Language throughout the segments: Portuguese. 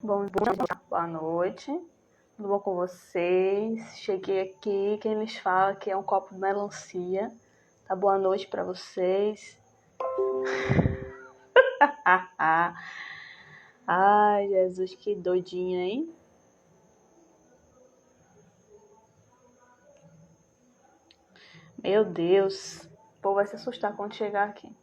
Bom dia, boa noite, tudo bom com vocês? Cheguei aqui, quem lhes fala que é um copo de melancia, tá? Boa noite para vocês. Ai, Jesus, que doidinha, hein? Meu Deus, o povo vai se assustar quando chegar aqui.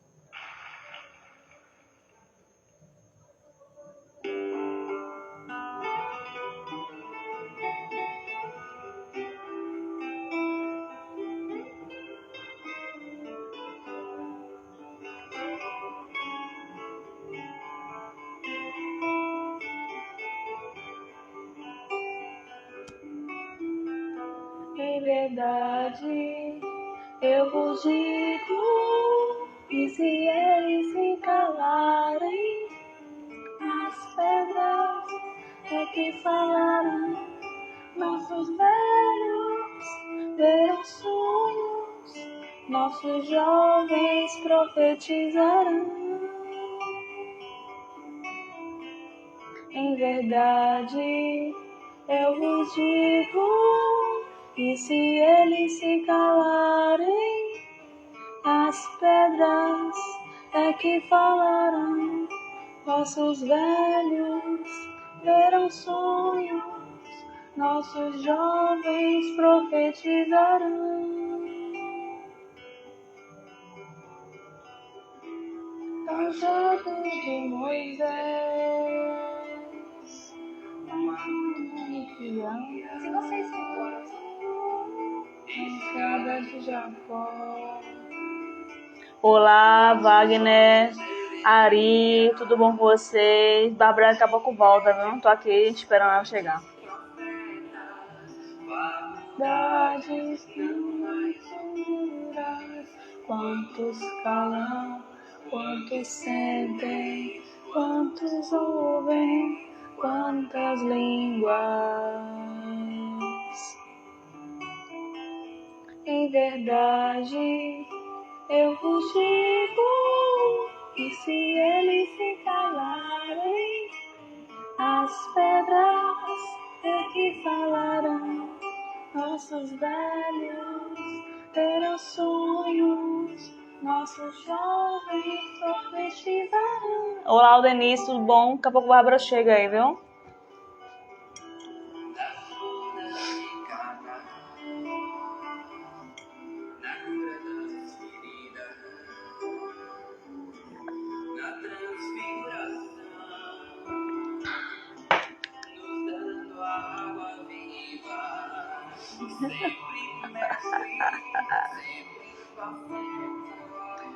Em verdade, eu vos digo, e se eles se calarem, as pedras é que falarão, nossos velhos verão sonhos, nossos jovens profetizarão. Em verdade, eu vos digo, e se eles se calarem, as pedras é que falarão, nossos velhos verão sonhos, nossos jovens profetizarão. Cajado de Moisés, se vocês escada de Jacó. Olá, Wagner, Ari, tudo bom com vocês? Bárbara daqui a pouco volta, viu? Tô aqui esperando ela chegar. Verdades puras, quantos calam, quantos sentem, quantos ouvem, quantas línguas. Em verdade, eu vos digo, e se eles se calarem, as pedras é que falarão, nossos velhos terão sonhos, nossos jovens profetizarão. Olá, Aldenise, tudo bom? Daqui a pouco a Bárbara chega aí, viu?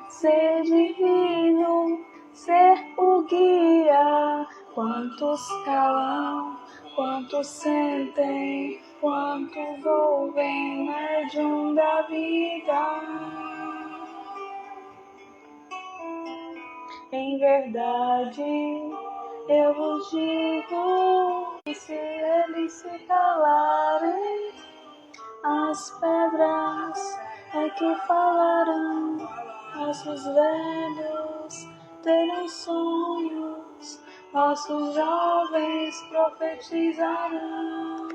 Ser divino, ser o guia, quantos calam, quantos sentem, quantos ouvem, médium da vida. Em verdade, eu vos digo, e se eles se calarem, as pedras é que falarão, nossos velhos terão sonhos, nossos jovens profetizarão.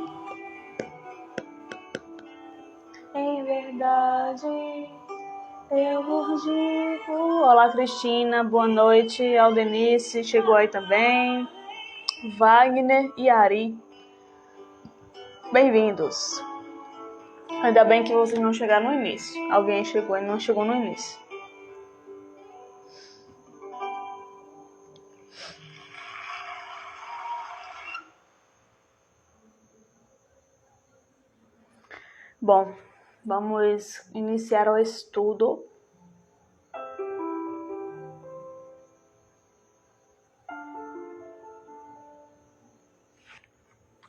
Em verdade, eu vos digo. Olá, Cristina, boa noite. Aldenice chegou aí também. Wagner e Ari, bem-vindos. Ainda bem que vocês não chegaram no início. Alguém chegou e não chegou no início. Bom, vamos iniciar o estudo.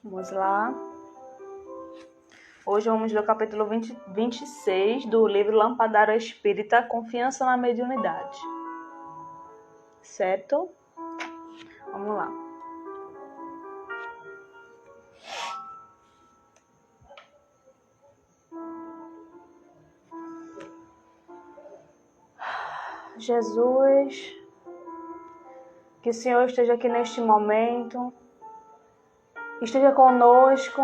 Vamos lá. Hoje vamos ler o capítulo 26 do livro Lampadário Espírita, Confiança na Mediunidade. Certo? Vamos lá. Jesus, que o Senhor esteja aqui neste momento, esteja conosco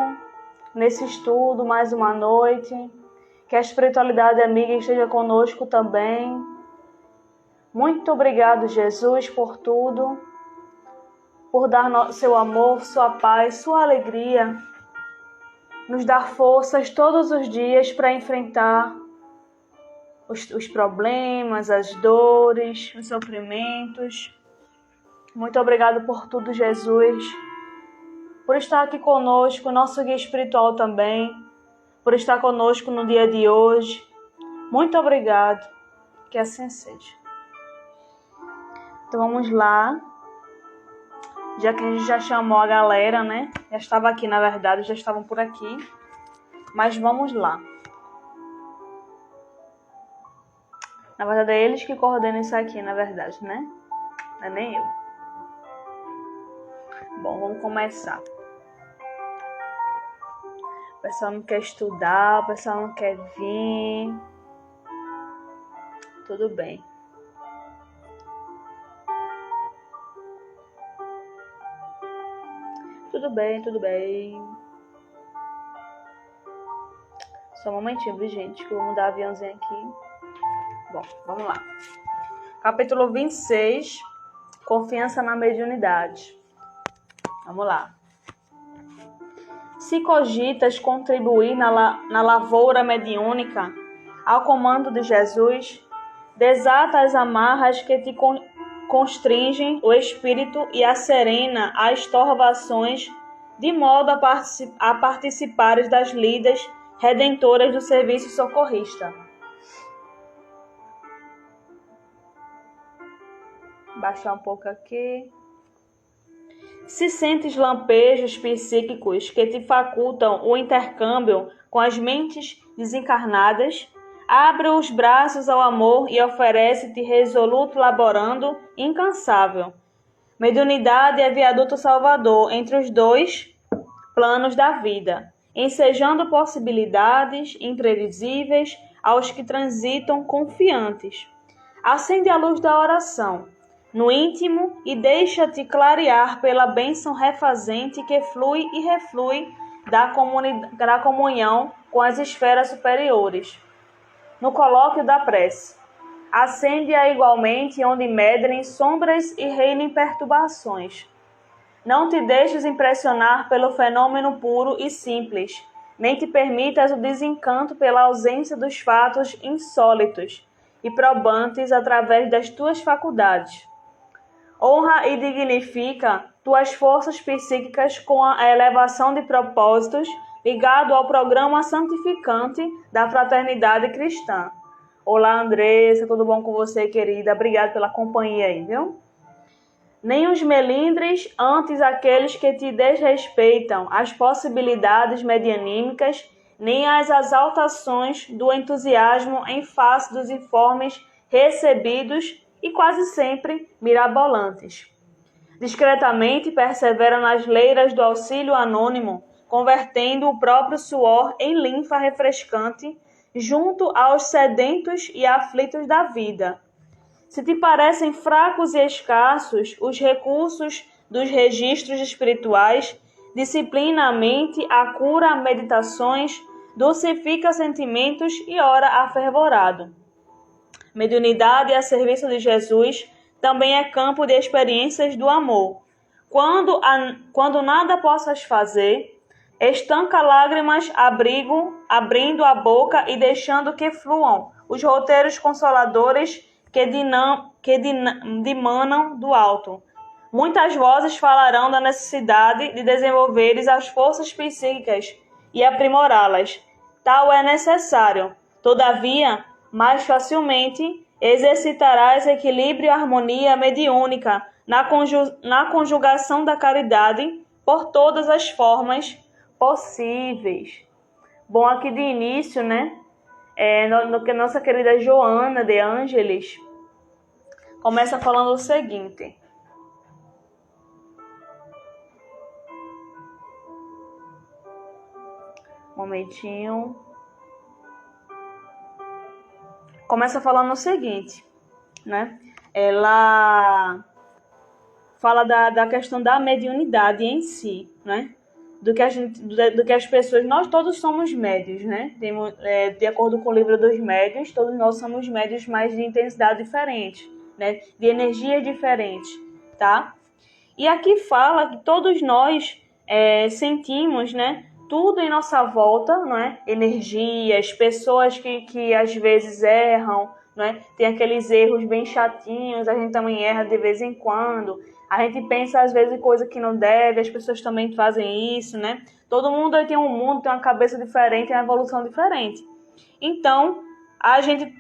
nesse estudo mais uma noite. Que a espiritualidade amiga esteja conosco também. Muito obrigado, Jesus, por tudo, por dar seu amor, sua paz, sua alegria, nos dar forças todos os dias para enfrentar os problemas, as dores, os sofrimentos. Muito obrigado por tudo, Jesus, por estar aqui conosco, nosso guia espiritual também, por estar conosco no dia de hoje. Muito obrigado, que assim seja. Então vamos lá, já que a gente já chamou a galera, né? Já estava aqui, na verdade, já estavam por aqui, mas vamos lá. Na verdade é eles que coordenam isso aqui, na verdade, né? Não é nem eu. Bom, vamos começar. O pessoal não quer estudar, o pessoal não quer vir. Tudo bem. Tudo bem, tudo bem. Só um momentinho, viu, gente? Que eu vou mudar o aviãozinho aqui. Bom, vamos lá. Capítulo 26. Confiança na mediunidade. Vamos lá. Se cogitas contribuir na lavoura mediúnica, ao comando de Jesus, desata as amarras que te constringem o espírito e acerena as estorvações, de modo a participares das lidas redentoras do serviço socorrista. Baixar um pouco aqui. Se sentes lampejos psíquicos que te facultam o intercâmbio com as mentes desencarnadas, abre os braços ao amor e oferece-te resoluto laborando, incansável. Mediunidade é viaduto salvador entre os dois planos da vida, ensejando possibilidades imprevisíveis aos que transitam confiantes. Acende a luz da oração no íntimo e deixa-te clarear pela bênção refazente que flui e reflui da comunhão com as esferas superiores. No colóquio da prece, acende-a igualmente onde medrem sombras e reinem perturbações. Não te deixes impressionar pelo fenômeno puro e simples, nem te permitas o desencanto pela ausência dos fatos insólitos e probantes através das tuas faculdades. Honra e dignifica tuas forças psíquicas com a elevação de propósitos ligado ao programa santificante da fraternidade cristã. Olá, Andressa, tudo bom com você, querida? Obrigada pela companhia aí, viu? Nem os melindres, antes aqueles que te desrespeitam as possibilidades medianímicas, nem as exaltações do entusiasmo em face dos informes recebidos e quase sempre mirabolantes. Discretamente persevera nas leiras do auxílio anônimo, convertendo o próprio suor em linfa refrescante junto aos sedentos e aflitos da vida. Se te parecem fracos e escassos os recursos dos registros espirituais, disciplina a mente, acura meditações, dulcifica sentimentos e ora afervorado. Mediunidade a serviço de Jesus também é campo de experiências do amor. Quando nada possas fazer, estanca lágrimas, abrindo a boca e deixando que fluam os roteiros consoladores que dimanam do alto. Muitas vozes falarão da necessidade de desenvolveres as forças psíquicas e aprimorá-las. Tal é necessário. Todavia, mais facilmente exercitarás equilíbrio e harmonia mediúnica na conjugação da caridade por todas as formas possíveis. Bom, aqui de início, né? Nossa querida Joana de Ângeles começa falando o seguinte. Um momentinho. Começa falando o seguinte, né? Ela fala da questão da mediunidade em si, né? do que as pessoas, nós todos somos médios, né? De acordo com o livro dos médios, todos nós somos médios, mas de intensidade diferente, né? De energia diferente, tá? E aqui fala que todos nós sentimos, né? Tudo em nossa volta, não é? Energias, pessoas que às vezes erram, né? Tem aqueles erros bem chatinhos, a gente também erra de vez em quando. A gente pensa às vezes em coisa que não deve, as pessoas também fazem isso, né? Todo mundo tem um mundo, tem uma cabeça diferente, tem uma evolução diferente. Então, a gente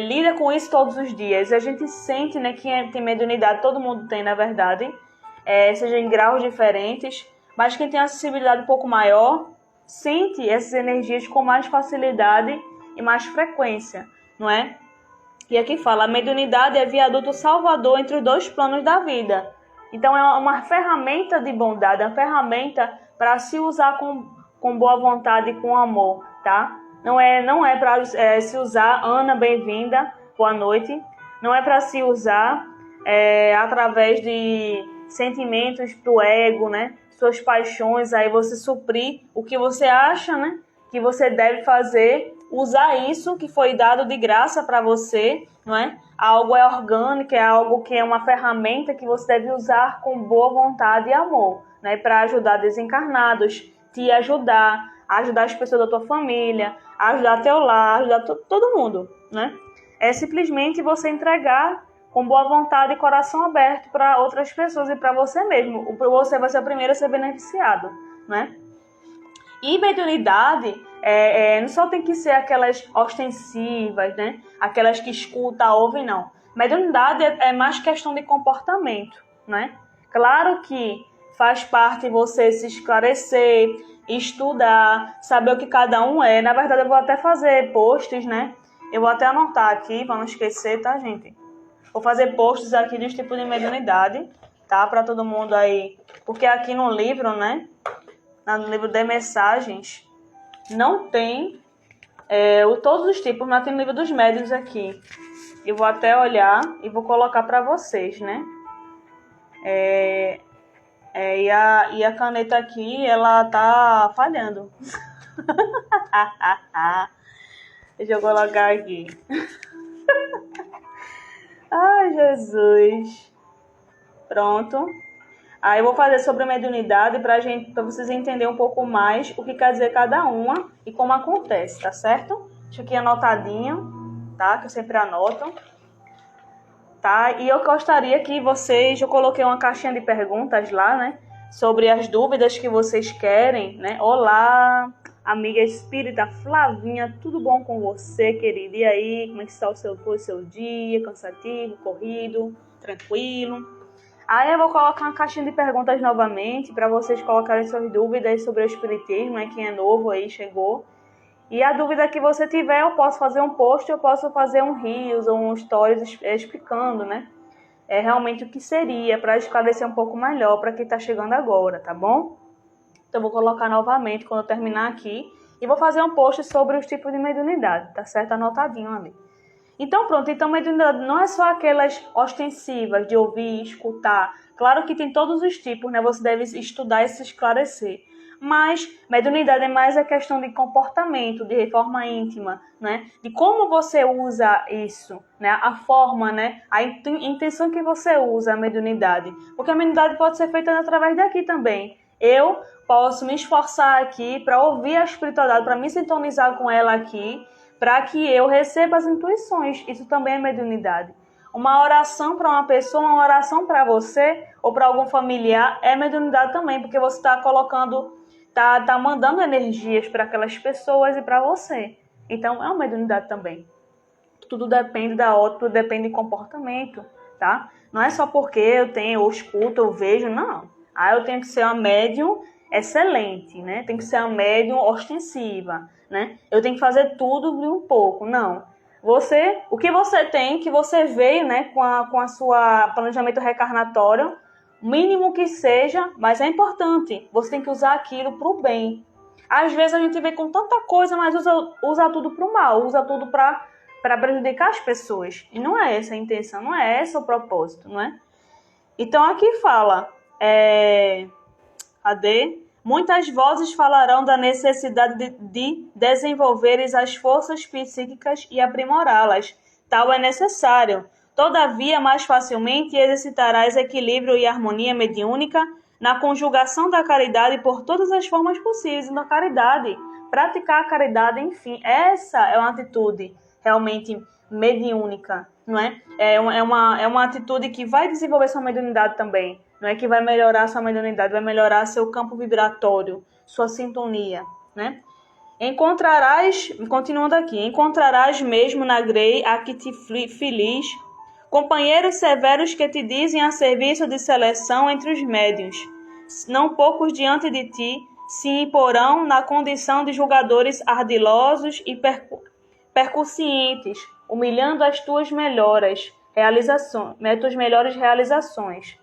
lida com isso todos os dias. A gente sente, né, que tem mediunidade, todo mundo tem, na verdade, seja em graus diferentes, mas quem tem uma sensibilidade um pouco maior, sente essas energias com mais facilidade e mais frequência, não é? E aqui fala, a mediunidade é viaduto salvador entre os dois planos da vida. Então, é uma ferramenta de bondade, uma ferramenta para se usar com boa vontade e com amor, tá? Não é para se usar, Ana, bem-vinda, boa noite. Não é para se usar através de sentimentos do ego, né? Suas paixões, aí você suprir o que você acha, né? Que você deve fazer, usar isso que foi dado de graça para você, não é? Algo é orgânico, é algo que é uma ferramenta que você deve usar com boa vontade e amor, né? Para ajudar desencarnados, te ajudar as pessoas da tua família, ajudar teu lar, ajudar todo mundo, né? É simplesmente você entregar com boa vontade e coração aberto para outras pessoas e para você mesmo. Você vai ser o primeiro a ser beneficiado, né? E mediunidade não só tem que ser aquelas ostensivas, né? Aquelas que escutam, ouvem, não. Mediunidade é mais questão de comportamento, né? Claro que faz parte você se esclarecer, estudar, saber o que cada um é. Na verdade, eu vou até fazer posts, né? Eu vou até anotar aqui, para não esquecer, tá, gente? Vou fazer posts aqui dos tipos de mediunidade, tá? Para todo mundo aí. Porque aqui no livro, né? No livro de mensagens, não tem todos os tipos, mas tem o livro dos médiuns aqui. Eu vou até olhar e vou colocar para vocês, né? E a caneta aqui, ela tá falhando. Deixa eu colocar aqui. Ai, Jesus. Pronto. Aí eu vou fazer sobre a mediunidade para vocês entenderem um pouco mais o que quer dizer cada uma e como acontece, tá certo? Deixa aqui anotadinho, tá? Que eu sempre anoto. Tá? E eu gostaria que eu coloquei uma caixinha de perguntas lá, né? Sobre as dúvidas que vocês querem, né? Olá, amiga espírita Flavinha, tudo bom com você, querida? E aí, como é que está o seu dia? Cansativo, corrido, tranquilo? Aí eu vou colocar uma caixinha de perguntas novamente para vocês colocarem suas dúvidas sobre o espiritismo, né? Quem é novo aí chegou. E a dúvida que você tiver, eu posso fazer um post, eu posso fazer um reels ou um stories explicando, né? Realmente o que seria, para esclarecer um pouco melhor para quem está chegando agora, tá bom? Então eu vou colocar novamente quando eu terminar aqui e vou fazer um post sobre os tipos de mediunidade, tá certo? Anotadinho ali. Então pronto, mediunidade não é só aquelas ostensivas de ouvir, escutar. Claro que tem todos os tipos, né? Você deve estudar e se esclarecer. Mas mediunidade é mais a questão de comportamento, de reforma íntima, né? De como você usa isso, né? A forma, né? A intenção que você usa a mediunidade. Porque a mediunidade pode ser feita através daqui também. Eu posso me esforçar aqui para ouvir a espiritualidade, para me sintonizar com ela aqui, para que eu receba as intuições. Isso também é mediunidade. Uma oração para uma pessoa, uma oração para você ou para algum familiar é mediunidade também, porque você está colocando, tá mandando energias para aquelas pessoas e para você. Então é uma mediunidade também. Tudo depende da outra, tudo depende do comportamento, tá? Não é só porque eu escuto, eu vejo, não. Eu tenho que ser uma médium excelente, né? Tem que ser uma médium ostensiva, né? Eu tenho que fazer tudo de um pouco, não. O que você tem, que você veio, né, com a sua planejamento reencarnatório, mínimo que seja, mas é importante. Você tem que usar aquilo para o bem. Às vezes a gente vê com tanta coisa, mas usa tudo para o mal, usa tudo para prejudicar as pessoas. E não é essa a intenção, não é esse o propósito, não é? Então aqui fala, cadê? Muitas vozes falarão da necessidade de desenvolveres as forças psíquicas e aprimorá-las. Tal é necessário. Todavia, mais facilmente exercitarás equilíbrio e harmonia mediúnica na conjugação da caridade por todas as formas possíveis. Na caridade, praticar a caridade, enfim, essa é uma atitude realmente mediúnica, não é? É uma atitude que vai desenvolver sua mediunidade também, não é que vai melhorar sua mediunidade, vai melhorar seu campo vibratório, sua sintonia, né? Encontrarás, continuando aqui, encontrarás mesmo na grei a que te feliz, companheiros severos que te dizem a serviço de seleção entre os médiuns. Não poucos diante de ti se imporão na condição de julgadores ardilosos e percussientes, humilhando as tuas melhores realizações.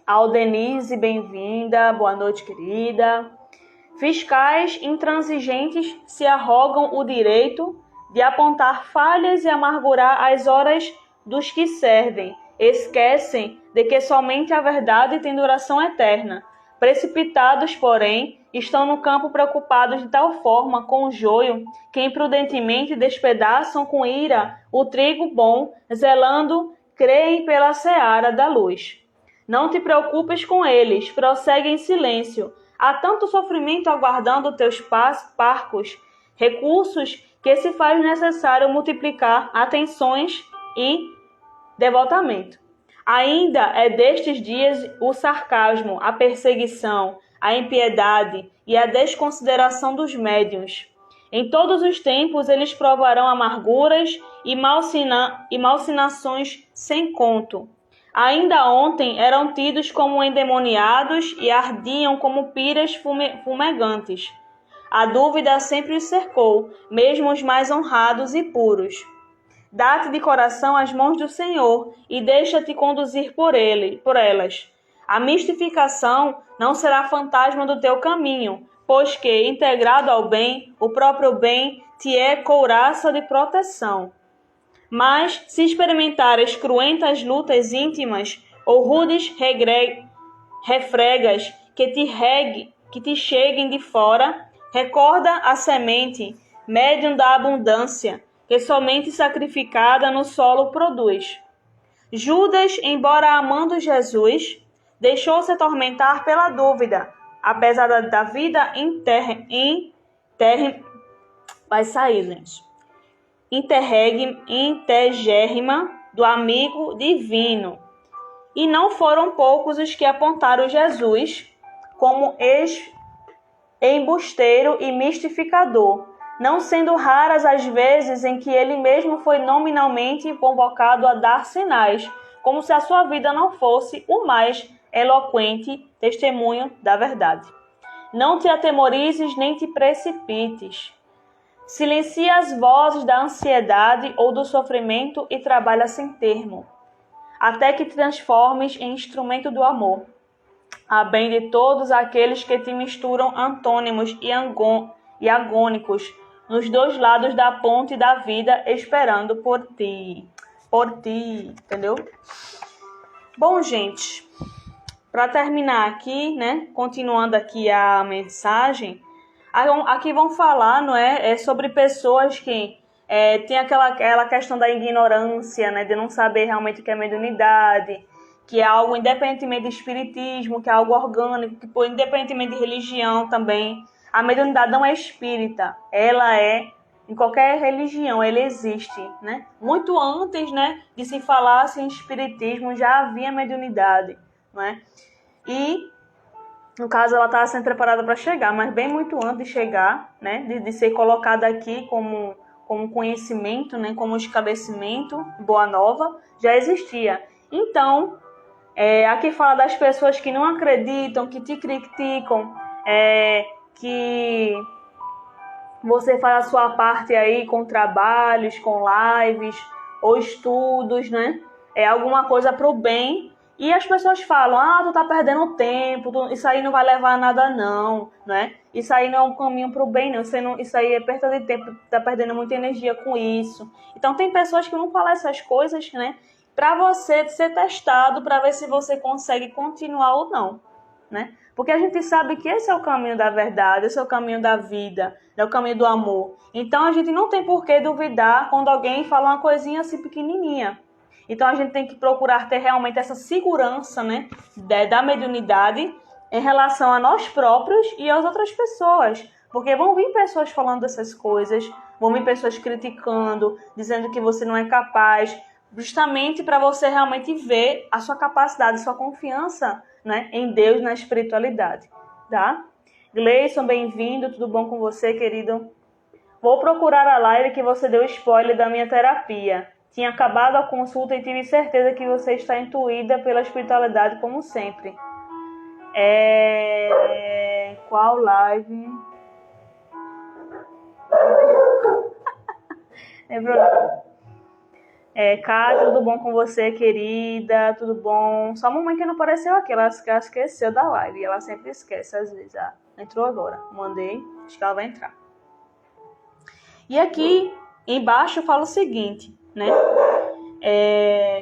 Aldenise, bem-vinda, boa noite, querida. Fiscais intransigentes se arrogam o direito de apontar falhas e amargurar as horas dos que servem. Esquecem de que somente a verdade tem duração eterna. Precipitados, porém, estão no campo preocupados de tal forma com o joio que imprudentemente despedaçam com ira o trigo bom, zelando, creem pela seara da luz. Não te preocupes com eles, prossegue em silêncio. Há tanto sofrimento aguardando teus parcos, recursos que se faz necessário multiplicar atenções e devotamento. Ainda é destes dias o sarcasmo, a perseguição, a impiedade e a desconsideração dos médiuns. Em todos os tempos eles provarão amarguras e malsinações sem conto. Ainda ontem eram tidos como endemoniados e ardiam como piras fumegantes. A dúvida sempre os cercou, mesmo os mais honrados e puros. Dá-te de coração as mãos do Senhor e deixa-te conduzir por elas. A mistificação não será fantasma do teu caminho, pois que, integrado ao bem, o próprio bem te é couraça de proteção. Mas, se experimentares cruentas lutas íntimas ou rudes refregas que te cheguem de fora, recorda a semente, médium da abundância, que somente sacrificada no solo produz. Judas, embora amando Jesus, deixou-se atormentar pela dúvida, apesar da vida intergérrima do amigo divino. E não foram poucos os que apontaram Jesus como embusteiro e mistificador, não sendo raras as vezes em que ele mesmo foi nominalmente convocado a dar sinais, como se a sua vida não fosse o mais eloquente testemunho da verdade. Não te atemorizes nem te precipites. Silencia as vozes da ansiedade ou do sofrimento e trabalha sem termo, até que te transformes em instrumento do amor, a bem de todos aqueles que te misturam antônimos e agônicos nos dois lados da ponte da vida, esperando por ti, entendeu? Bom, gente, para terminar aqui, né, continuando aqui a mensagem, aqui vão falar, não é, sobre pessoas que tem aquela questão da ignorância, né, de não saber realmente o que é mediunidade, que é algo independentemente de espiritismo, que é algo orgânico, que independentemente de religião também. A mediunidade não é espírita, ela é, em qualquer religião, ela existe, né? Muito antes, né, de se falar em espiritismo, já havia mediunidade, né? E, no caso, ela estava sendo preparada para chegar, mas bem muito antes de chegar, né, de ser colocada aqui como conhecimento, né, como esclarecimento, boa nova, já existia. Então, aqui fala das pessoas que não acreditam, que te criticam, que você faz a sua parte aí com trabalhos, com lives ou estudos, né? Alguma coisa para o bem. E as pessoas falam, tu tá perdendo tempo, isso aí não vai levar a nada não, né? Isso aí não é um caminho para o bem não, isso aí é perda de tempo, tá perdendo muita energia com isso. Então tem pessoas que não falam essas coisas, né? Para você ser testado, para ver se você consegue continuar ou não, né? Porque a gente sabe que esse é o caminho da verdade, esse é o caminho da vida, é o caminho do amor. Então a gente não tem por que duvidar quando alguém fala uma coisinha assim pequenininha. Então a gente tem que procurar ter realmente essa segurança, né, da mediunidade em relação a nós próprios e às outras pessoas. Porque vão vir pessoas falando essas coisas, vão vir pessoas criticando, dizendo que você não é capaz, justamente para você realmente ver a sua capacidade, sua confiança, né, em Deus, na espiritualidade, tá? Gleison, bem-vindo, tudo bom com você, querido? Vou procurar a live que você deu spoiler da minha terapia. Tinha acabado a consulta e tive certeza que você está intuída pela espiritualidade, como sempre. Qual live? Cá, tudo bom com você, querida? Tudo bom? Só a mamãe que não apareceu aqui, ela esqueceu da live. Ela sempre esquece, às vezes. Entrou agora. Mandei, acho que ela vai entrar. E aqui embaixo fala o seguinte, né?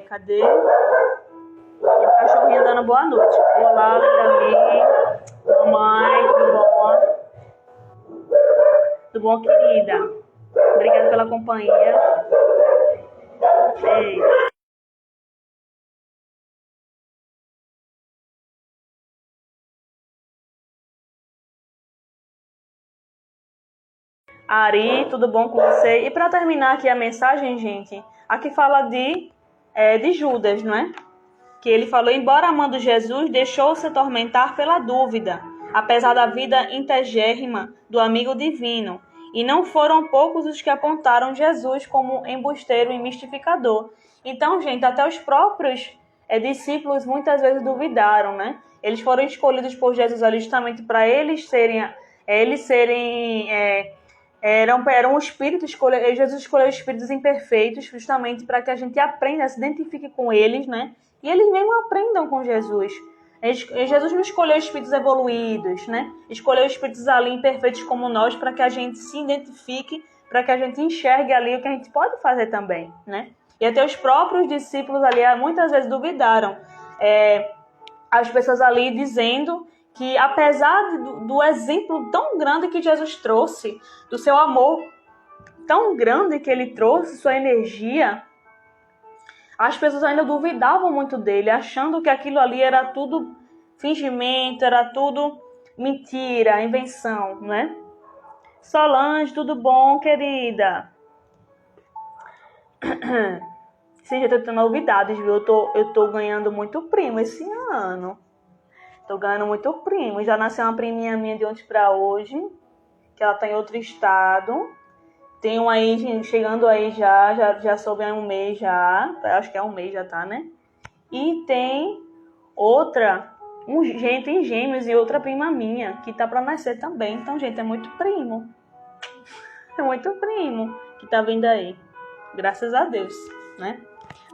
Cadê? E o cachorrinho dando boa noite. Olá, linda amiga. Mamãe, tudo bom? Tudo bom, querida? Obrigada pela companhia. Ei. Ari, tudo bom com você? E para terminar aqui a mensagem, gente, aqui fala de Judas, não é? Que ele falou, embora amando Jesus, deixou-se atormentar pela dúvida, apesar da vida integérrima do amigo divino. E não foram poucos os que apontaram Jesus como embusteiro e mistificador. Então, gente, até os próprios discípulos muitas vezes duvidaram, né? Eles foram escolhidos por Jesus justamente para eles serem eram espíritos, Jesus escolheu espíritos imperfeitos justamente para que a gente aprenda, se identifique com eles, né? E eles mesmo aprendam com Jesus. Jesus não escolheu espíritos evoluídos, né? Escolheu espíritos ali imperfeitos como nós para que a gente se identifique, para que a gente enxergue ali o que a gente pode fazer também, né? E até os próprios discípulos ali muitas vezes duvidaram. As pessoas ali dizendo que apesar do exemplo tão grande que Jesus trouxe, do seu amor tão grande que ele trouxe, sua energia, as pessoas ainda duvidavam muito dele, achando que aquilo ali era tudo fingimento, era tudo mentira, invenção, né? Solange, tudo bom, querida? Sim, já tô tendo novidades, viu? Eu tô ganhando muito primo esse ano. Tô ganhando muito primo. Já nasceu uma priminha minha de ontem pra hoje, que ela tá em outro estado. Tem um aí chegando aí já soube há um mês já. Acho que é um mês já tá, né? E tem outra, gente em gêmeos e outra prima minha, que tá pra nascer também. Então, gente, é muito primo. É muito primo que tá vindo aí. Graças a Deus, né?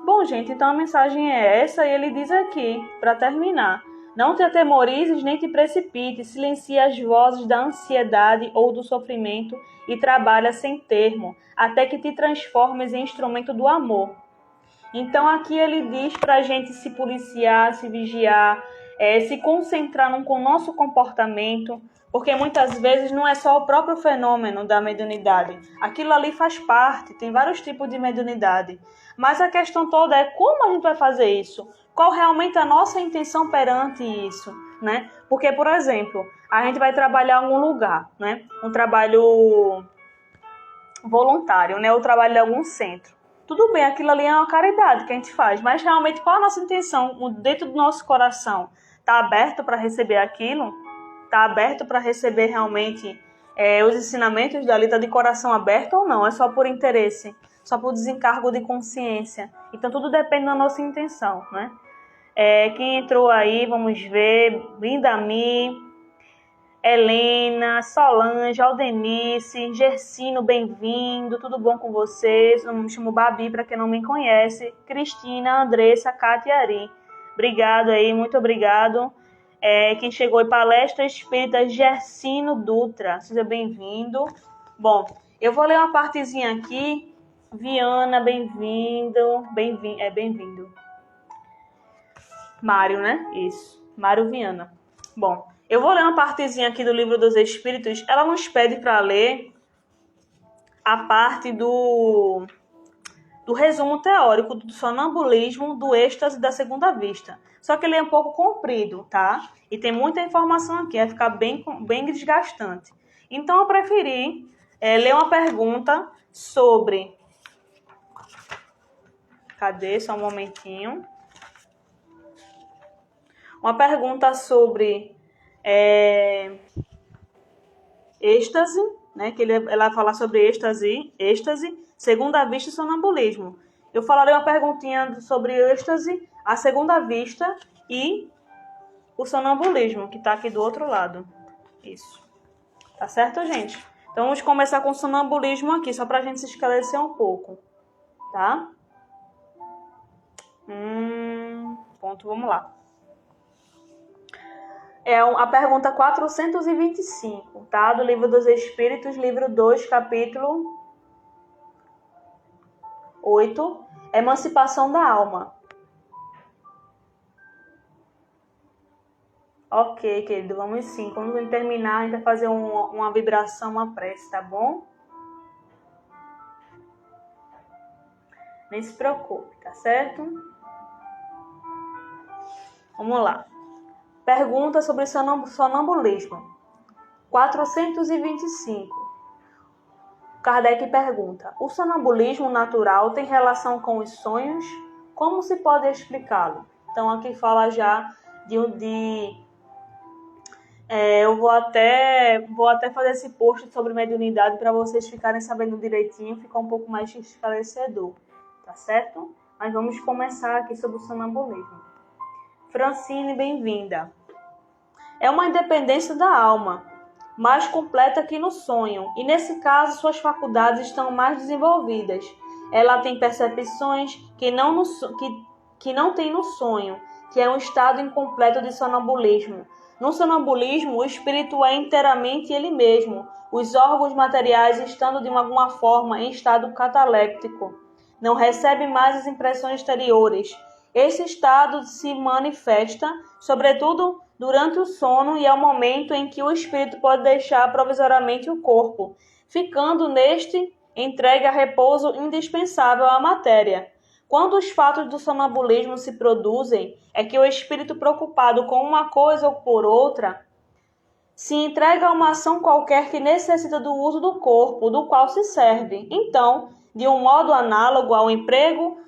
Bom, gente, então a mensagem é essa e ele diz aqui, pra terminar. Não te atemorizes nem te precipites, silencia as vozes da ansiedade ou do sofrimento e trabalha sem termo, até que te transformes em instrumento do amor. Então aqui ele diz para a gente se policiar, se vigiar, se concentrar no nosso comportamento, porque muitas vezes não é só o próprio fenômeno da mediunidade. Aquilo ali faz parte, tem vários tipos de mediunidade. Mas a questão toda é como a gente vai fazer isso? Qual realmente a nossa intenção perante isso, né? Porque, por exemplo, a gente vai trabalhar em algum lugar, né? Um trabalho voluntário, né? Ou trabalho em algum centro. Tudo bem, aquilo ali é uma caridade que a gente faz, mas realmente qual a nossa intenção dentro do nosso coração? Está aberto para receber aquilo? Está aberto para receber realmente os ensinamentos dali? Está de coração aberto ou não? É só por interesse? Só por desencargo de consciência? Então tudo depende da nossa intenção, né? Quem entrou aí, vamos ver, Lindami, Helena, Solange, Aldenice, Gersino, bem-vindo, tudo bom com vocês? Eu me chamo Babi, para quem não me conhece, Cristina, Andressa, Cátia e Ari. Obrigado aí, muito obrigado. Quem chegou aí, Palestra Espírita Gersino Dutra, seja bem-vindo. Bom, eu vou ler uma partezinha aqui. Viana, bem-vindo, bem-vindo. Mário, né? Isso, Mário Viana. Bom, eu vou ler uma partezinha aqui do Livro dos Espíritos. Ela nos pede para ler a parte do resumo teórico do sonambulismo, do êxtase da segunda vista. Só que ele é um pouco comprido, tá? E tem muita informação aqui, vai ficar bem desgastante. Então, eu preferi ler uma pergunta sobre... Cadê? Só um momentinho. Uma pergunta sobre êxtase, né? Que ela vai falar sobre êxtase, segunda vista e sonambulismo. Eu falarei uma perguntinha sobre êxtase, a segunda vista e o sonambulismo, que está aqui do outro lado. Isso. Tá certo, gente? Então, vamos começar com o sonambulismo aqui, só para a gente se esclarecer um pouco. Tá? Ponto, vamos lá. É a pergunta 425, tá? Do Livro dos Espíritos, livro 2, capítulo 8, Emancipação da Alma. Ok, querido, vamos sim. Quando a gente terminar, a gente vai fazer uma vibração, uma prece, tá bom? Nem se preocupe, tá certo? Vamos lá. Pergunta sobre sonambulismo. 425. Kardec pergunta: o sonambulismo natural tem relação com os sonhos? Como se pode explicá-lo? Então, aqui fala já eu vou até fazer esse post sobre mediunidade para vocês ficarem sabendo direitinho, ficar um pouco mais esclarecedor, tá certo? Mas vamos começar aqui sobre o sonambulismo. Francine, bem-vinda. É uma independência da alma, mais completa que no sonho, e nesse caso suas faculdades estão mais desenvolvidas. Ela tem percepções que não tem no sonho, que é um estado incompleto de sonambulismo. No sonambulismo, o espírito é inteiramente ele mesmo, os órgãos materiais estando de alguma forma em estado cataléptico. Não recebe mais as impressões exteriores. Esse estado se manifesta, sobretudo, durante o sono, e é o momento em que o espírito pode deixar provisoriamente o corpo, ficando neste entregue a repouso indispensável à matéria. Quando os fatos do sonambulismo se produzem, é que o espírito preocupado com uma coisa ou por outra se entrega a uma ação qualquer que necessita do uso do corpo, do qual se serve. Então, de um modo análogo ao emprego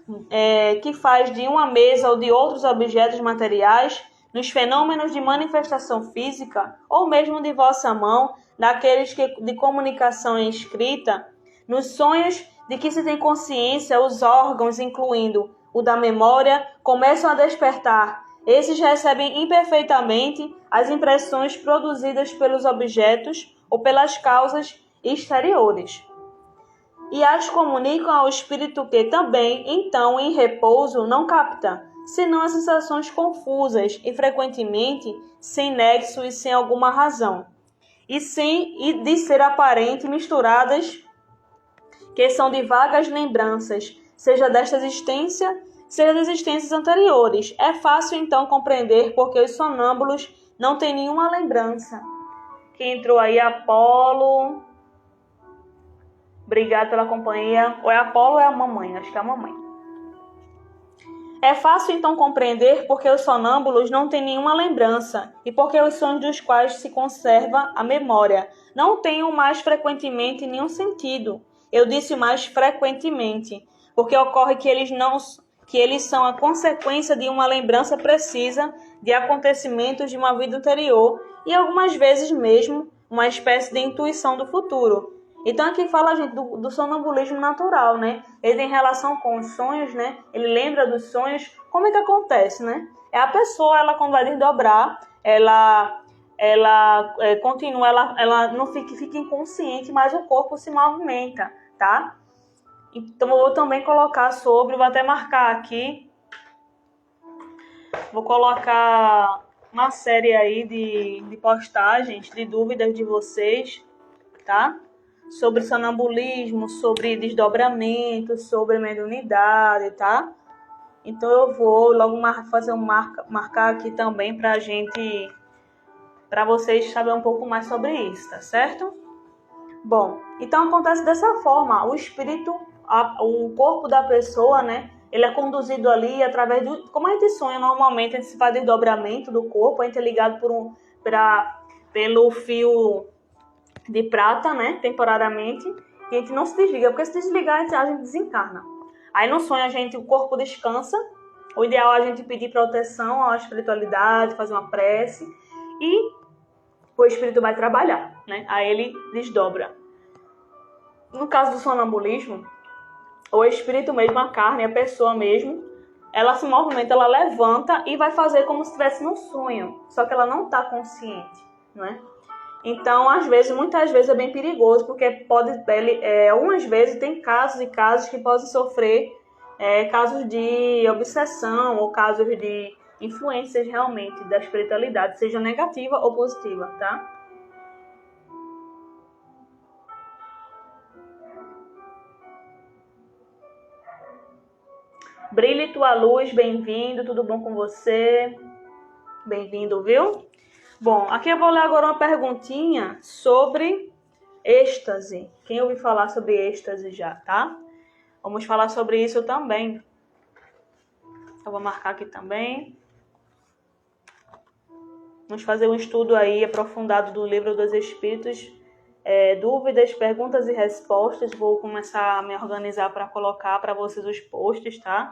que faz de uma mesa ou de outros objetos materiais, nos fenômenos de manifestação física, ou mesmo de vossa mão, naqueles de comunicação escrita, nos sonhos de que se tem consciência, os órgãos, incluindo o da memória, começam a despertar. Esses recebem imperfeitamente as impressões produzidas pelos objetos ou pelas causas exteriores, e as comunicam ao espírito que também, então, em repouso, não capta, senão as sensações confusas e, frequentemente, sem nexo e sem alguma razão, e de ser aparente misturadas, que são de vagas lembranças, seja desta existência, seja das existências anteriores. É fácil, então, compreender porque os sonâmbulos não têm nenhuma lembrança. Quem entrou aí? Apolo. Obrigada pela companhia. Ou é Apolo ou é a mamãe? Acho que é a mamãe. É fácil, então, compreender porque os sonâmbulos não têm nenhuma lembrança e porque os sonhos dos quais se conserva a memória não tenham mais frequentemente nenhum sentido. Eu disse mais frequentemente, porque ocorre que eles são a consequência de uma lembrança precisa de acontecimentos de uma vida anterior e algumas vezes mesmo uma espécie de intuição do futuro. Então aqui fala, gente, do sonambulismo natural, né? Ele tem relação com os sonhos, né? Ele lembra dos sonhos. Como é que acontece, né? É a pessoa, ela quando vai desdobrar, ela continua, ela não fica inconsciente, mas o corpo se movimenta, tá? Então eu vou também colocar vou até marcar aqui, vou colocar uma série aí de postagens, de dúvidas de vocês, tá? Sobre sonambulismo, sobre desdobramento, sobre mediunidade, tá? Então eu vou logo marcar aqui também para a gente para vocês saberem um pouco mais sobre isso, tá certo? Bom, então acontece dessa forma, o espírito, o corpo da pessoa, né? Ele é conduzido ali através do... Como a gente sonha normalmente, a gente se faz desdobramento do corpo, a gente é ligado pelo fio de prata, né? Temporariamente, e a gente não se desliga, porque se desligar a gente desencarna. Aí no sonho o corpo descansa, o ideal é a gente pedir proteção à espiritualidade, fazer uma prece, e o espírito vai trabalhar, né? Aí ele desdobra. No caso do sonambulismo, o espírito mesmo, a carne, a pessoa mesmo, ela se movimenta, ela levanta e vai fazer como se estivesse num sonho, só que ela não está consciente, né? Então, muitas vezes é bem perigoso, porque algumas vezes tem casos e casos que podem sofrer casos de obsessão ou casos de influências realmente da espiritualidade, seja negativa ou positiva, tá? Brilhe tua luz, bem-vindo, tudo bom com você? Bem-vindo, viu? Bom, aqui eu vou ler agora uma perguntinha sobre êxtase. Quem ouviu falar sobre êxtase já, tá? Vamos falar sobre isso também. Eu vou marcar aqui também. Vamos fazer um estudo aí aprofundado do Livro dos Espíritos. Dúvidas, perguntas e respostas. Vou começar a me organizar para colocar para vocês os posts, tá?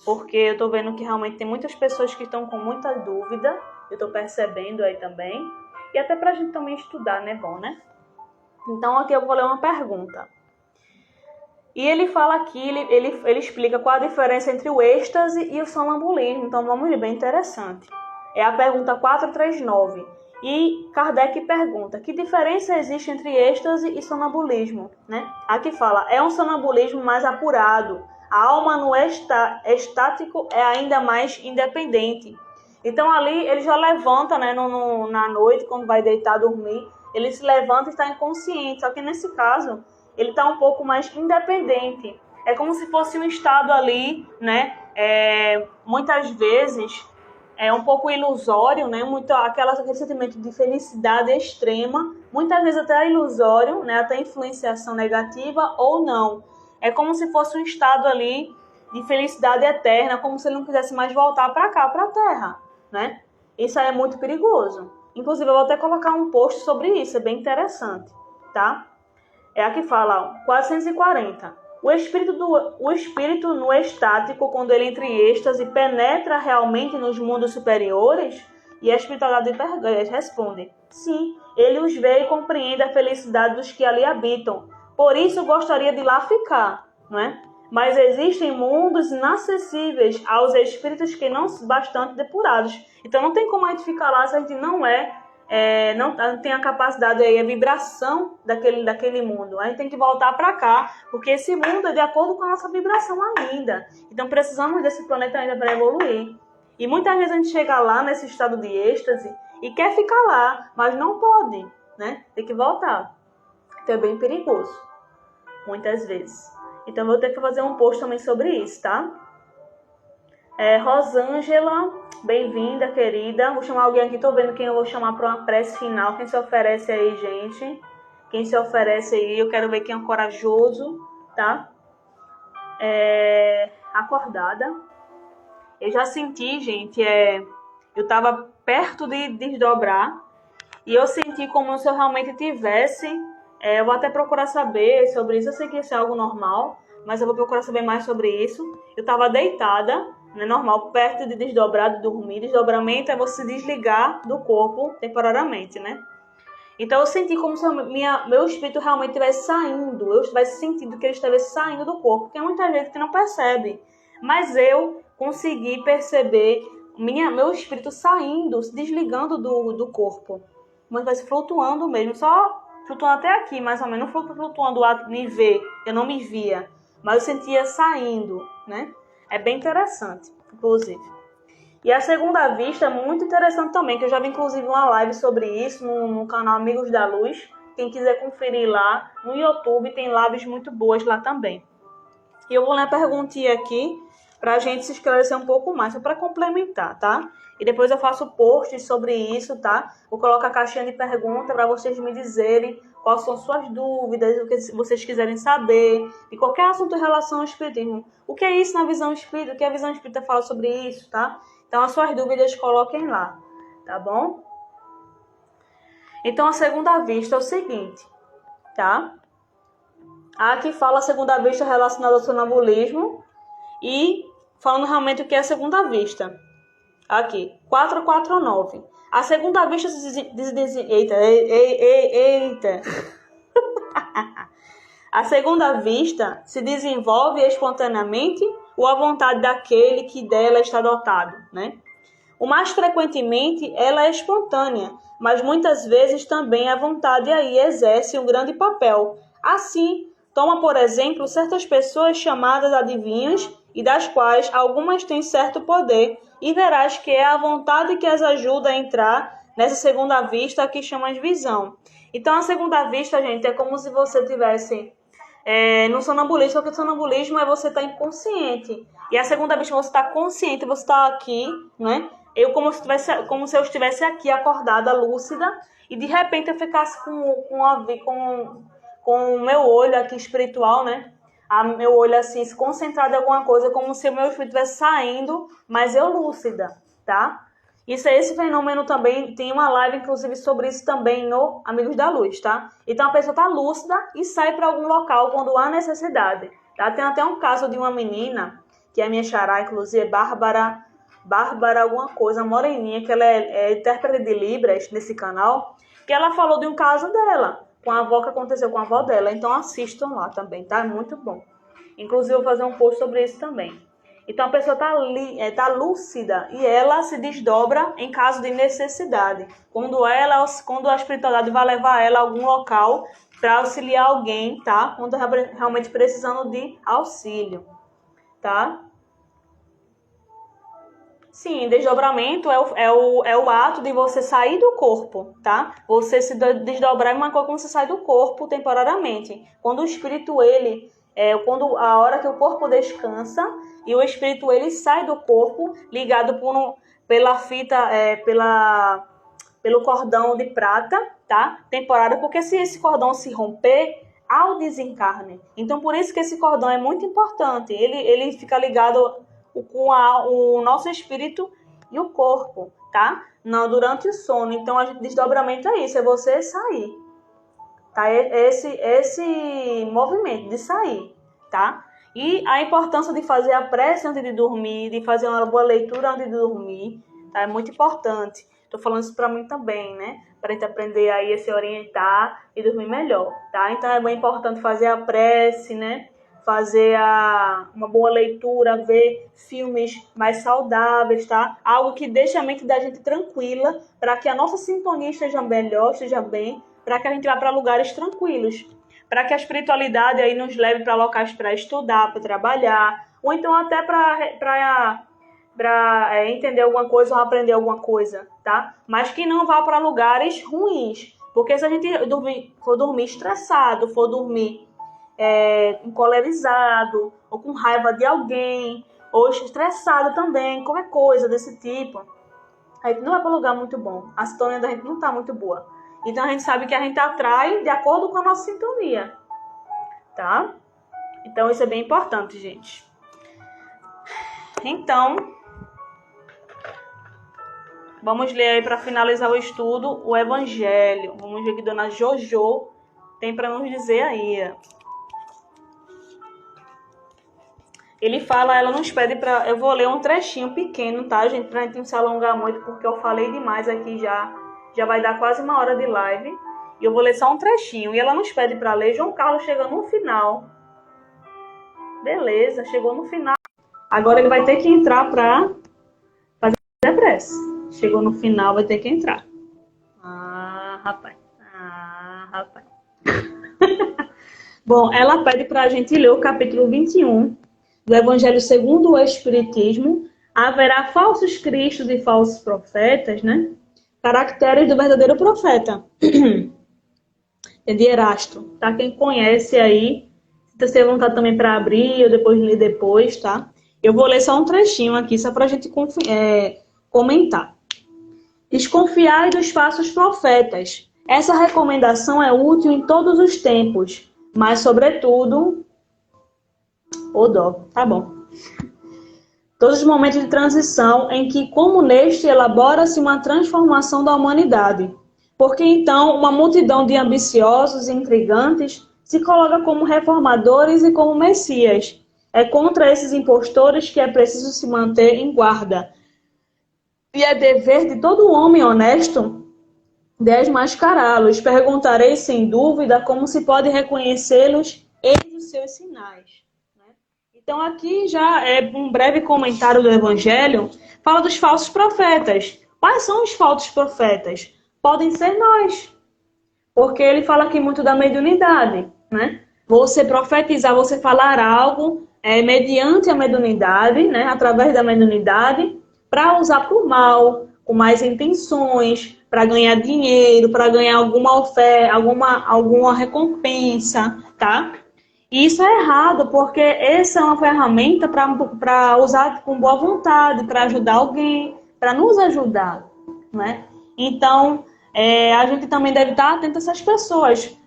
Porque eu tô vendo que realmente tem muitas pessoas que estão com muita dúvida. Eu tô percebendo aí também. E até pra gente também estudar, né? Bom, né? Então aqui eu vou ler uma pergunta. E ele fala aqui, ele explica qual a diferença entre o êxtase e o sonambulismo. Então vamos ver, bem interessante. É a pergunta 439. E Kardec pergunta, que diferença existe entre êxtase e sonambulismo? Né? Aqui fala, é um sonambulismo mais apurado. A alma no estático é ainda mais independente. Então ali ele já levanta, né, na noite, quando vai deitar dormir, ele se levanta e está inconsciente. Só que nesse caso, ele está um pouco mais independente. É como se fosse um estado ali, né, muitas vezes um pouco ilusório, né, aquele sentimento de felicidade extrema, muitas vezes até ilusório, né, até influenciação negativa ou não. É como se fosse um estado ali de felicidade eterna, como se ele não quisesse mais voltar para cá, para a Terra, né? Isso aí é muito perigoso. Inclusive, eu vou até colocar um post sobre isso, é bem interessante, tá? Aqui fala, 440. O espírito no estático, quando ele entra em êxtase, penetra realmente nos mundos superiores? E a espiritualidade responde, sim, ele os vê e compreende a felicidade dos que ali habitam. Por isso gostaria de lá ficar, não é? Mas existem mundos inacessíveis aos espíritos que não são bastante depurados. Então não tem como a gente ficar lá se a gente não tem a capacidade, a vibração daquele mundo. A gente tem que voltar para cá, porque esse mundo é de acordo com a nossa vibração ainda. Então precisamos desse planeta ainda para evoluir. E muitas vezes a gente chega lá nesse estado de êxtase e quer ficar lá, mas não pode, né? Tem que voltar. Então é bem perigoso, muitas vezes. Então eu vou ter que fazer um post também sobre isso, tá? Rosângela, bem-vinda, querida. Vou chamar alguém aqui, tô vendo quem eu vou chamar para uma prece final. Quem se oferece aí, gente? Quem se oferece aí? Eu quero ver quem é corajoso, tá? Acordada. Eu já senti, gente, eu tava perto de desdobrar e eu senti como se eu realmente tivesse... eu vou até procurar saber sobre isso. Eu sei que isso é algo normal, mas eu vou procurar saber mais sobre isso. Eu estava deitada, né, normal, perto de desdobrar, de dormir. Desdobramento é você desligar do corpo temporariamente, né? Então eu senti como se meu espírito realmente estivesse saindo. Eu estivesse sentindo que ele estivesse saindo do corpo, porque muita gente que não percebe. Mas eu consegui perceber meu espírito saindo, se desligando do corpo. Como se estivesse flutuando mesmo, só... flutuando até aqui, mais ou menos, não flutuando a me ver, eu não me via, mas eu sentia saindo, né? É bem interessante, inclusive. E a segunda vista é muito interessante também, que eu já vi, inclusive, uma live sobre isso no canal Amigos da Luz. Quem quiser conferir lá, no YouTube, tem lives muito boas lá também. E eu vou ler a perguntinha aqui, para a gente se esclarecer um pouco mais, só para complementar, tá? E depois eu faço posts sobre isso, tá? Vou colocar a caixinha de pergunta para vocês me dizerem quais são suas dúvidas, o que vocês quiserem saber, de qualquer assunto em relação ao espiritismo. O que é isso na visão espírita? O que a visão espírita fala sobre isso, tá? Então, as suas dúvidas coloquem lá, tá bom? Então, a segunda vista é o seguinte, tá? Aqui fala a segunda vista relacionada ao sonambulismo e falando realmente o que é a segunda vista. Aqui, 449. A segunda vista Eita. A segunda vista se desenvolve espontaneamente ou à vontade daquele que dela está dotado, né? O mais frequentemente ela é espontânea, mas muitas vezes também a vontade aí exerce um grande papel. Assim, toma, por exemplo, certas pessoas chamadas adivinhas e das quais algumas têm certo poder, e verás que é a vontade que as ajuda a entrar nessa segunda vista que chamam de visão. Então, a segunda vista, gente, é como se você tivesse no sonambulismo, porque o sonambulismo é você estar inconsciente. E a segunda vista você está consciente, você está aqui, né? Como se eu estivesse aqui acordada, lúcida, e de repente eu ficasse com o meu olho aqui espiritual, né? Meu olho assim, se concentrado em alguma coisa, como se o meu espírito estivesse saindo, mas eu lúcida, tá? Esse fenômeno também, tem uma live, inclusive, sobre isso também no Amigos da Luz, tá? Então, a pessoa tá lúcida e sai para algum local quando há necessidade, tá? Tem até um caso de uma menina, que é minha xará, inclusive, Bárbara alguma coisa, moreninha, que ela é intérprete de Libras nesse canal, que ela falou de um caso dela, com a avó, que aconteceu com a avó dela. Então, assistam lá também, tá? É muito bom. Inclusive, eu vou fazer um post sobre isso também. Então, a pessoa tá lúcida e ela se desdobra em caso de necessidade. Quando a espiritualidade vai levar ela a algum local para auxiliar alguém, tá? Quando realmente precisando de auxílio, tá? Sim, desdobramento é o ato de você sair do corpo, tá? Você se desdobrar é uma coisa como você sai do corpo temporariamente. Quando o espírito, quando a hora que o corpo descansa e o espírito, ele sai do corpo, ligado pela fita, pelo cordão de prata, tá? Temporário, porque se esse cordão se romper, há o desencarne. Então, por isso que esse cordão é muito importante. Ele fica ligado com o nosso espírito e o corpo, tá? Não, durante o sono. Então, o desdobramento é isso, é você sair, tá? Esse movimento de sair, tá? E a importância de fazer a prece antes de dormir, de fazer uma boa leitura antes de dormir, tá? É muito importante. Tô falando isso para mim também, né? Para a gente aprender aí a se orientar e dormir melhor, tá? Então, é bem importante fazer a prece, né? Fazer uma boa leitura, ver filmes mais saudáveis, tá? Algo que deixe a mente da gente tranquila, para que a nossa sintonia esteja melhor, esteja bem, para que a gente vá para lugares tranquilos, para que a espiritualidade aí nos leve para locais para estudar, para trabalhar, ou então até para entender alguma coisa ou aprender alguma coisa, tá? Mas que não vá para lugares ruins, porque se a gente for dormir estressado, for dormir encolerizado, ou com raiva de alguém, ou estressado também, qualquer coisa desse tipo, a gente não vai para um lugar muito bom. A sintonia da gente não está muito boa. Então, a gente sabe que a gente atrai de acordo com a nossa sintonia, tá? Então, isso é bem importante, gente. Então, vamos ler aí para finalizar o estudo o Evangelho. Vamos ver o que Dona Jojo tem para nos dizer aí. Ele fala, ela nos pede para... Eu vou ler um trechinho pequeno, tá, gente? Pra gente não se alongar muito, porque eu falei demais aqui já. Já vai dar quase 1 hora de live. E eu vou ler só um trechinho. E ela nos pede para ler. João Carlos chega no final. Beleza, chegou no final. Agora ele vai ter que entrar para fazer a prece. Chegou no final, vai ter que entrar. Rapaz. Bom, ela pede para a gente ler o capítulo 21 do Evangelho segundo o Espiritismo. Haverá falsos cristos e falsos profetas, né? Caracteres do verdadeiro profeta. É de Erasto, tá? Quem conhece aí, se você vontade também para abrir, eu depois ler depois, tá? Eu vou ler só um trechinho aqui, só para a gente comentar. Desconfiai dos falsos profetas. Essa recomendação é útil em todos os tempos, mas, sobretudo, o dó, tá bom. Todos os momentos de transição em que, como neste, elabora-se uma transformação da humanidade. Porque então uma multidão de ambiciosos e intrigantes se coloca como reformadores e como messias. É contra esses impostores que é preciso se manter em guarda. E é dever de todo homem honesto desmascará-los. Perguntarei sem dúvida como se pode reconhecê-los eis os seus sinais. Então aqui já é um breve comentário do Evangelho, fala dos falsos profetas. Quais são os falsos profetas? Podem ser nós, porque ele fala aqui muito da mediunidade, né? Você profetizar, você falar algo mediante a mediunidade, né? Através da mediunidade, para usar para o mal, com mais intenções, para ganhar dinheiro, para ganhar alguma oferta, alguma recompensa, tá? E isso é errado, porque essa é uma ferramenta para usar com boa vontade, para ajudar alguém, para nos ajudar, né? Então, a gente também deve estar atento a essas pessoas.